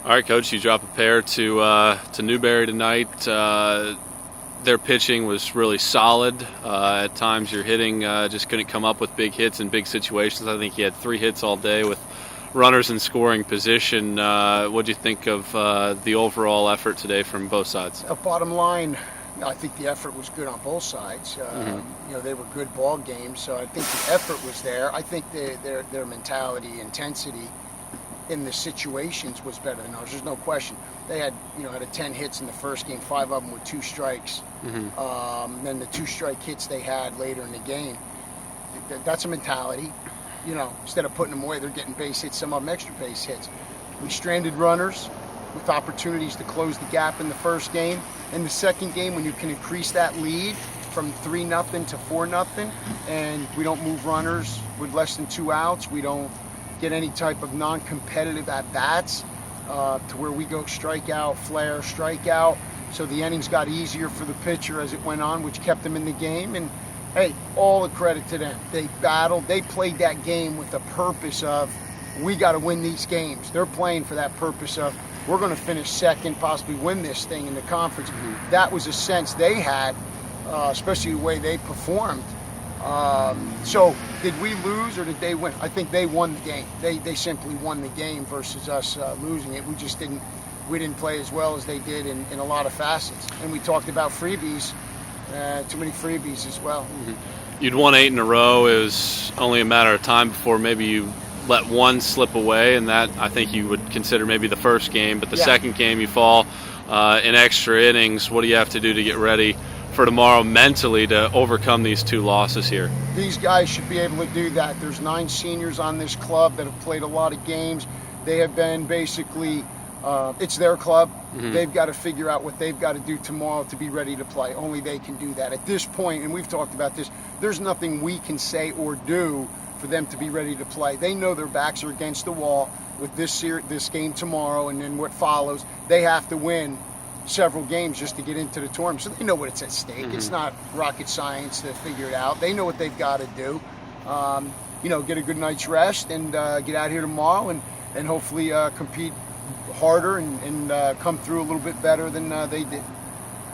All right, Coach, you drop a pair to Newberry tonight. Their pitching was really solid. At times, your hitting just couldn't come up with big hits in big situations. I think you had 3 hits all day with runners in scoring position. What do you think of the overall effort today from both sides? Bottom line, I think the effort was good on both sides. They were good ball games, so I think the effort was there. I think their mentality, intensity in the situations was better than ours. There's no question. They had, out of 10 hits in the first game, 5 of them were 2 strikes. Then the 2 strike hits they had later in the game. That's a mentality. Instead of putting them away, they're getting base hits, some of them extra base hits. We stranded runners with opportunities to close the gap in the first game. In the second game, when you can increase that lead from 3-0 to 4-0, and we don't move runners with less than 2 outs, we don't get any type of non-competitive at-bats to where we go strikeout, flare, strikeout. So the innings got easier for the pitcher as it went on, which kept them in the game. And hey, all the credit to them. They battled. They played that game with the purpose of, we got to win these games. They're playing for that purpose of, we're going to finish second, possibly win this thing in the conference. That was a sense they had, especially the way they performed. So did we lose or did they win? I think they won the game. They simply won the game versus us losing it. We didn't play as well as they did in a lot of facets. And we talked about freebies, too many freebies as well. You'd won 8 in a row. It was only a matter of time before maybe you let one slip away, and that I think you would consider maybe the first game. But the second game you fall in extra innings. What do you have to do to get ready for tomorrow mentally to overcome these 2 losses here? These guys should be able to do that. There's 9 seniors on this club that have played a lot of games. They have been basically, it's their club. They've got to figure out what they've got to do tomorrow to be ready to play. Only they can do that. At this point, and we've talked about this, there's nothing we can say or do for them to be ready to play. They know their backs are against the wall with this game tomorrow and then what follows. They have to win several games just to get into the tournament. So they know what it's at stake. It's not rocket science to figure it out. They know what they've got to do. Get a good night's rest and get out here tomorrow and hopefully compete harder and come through a little bit better than they did.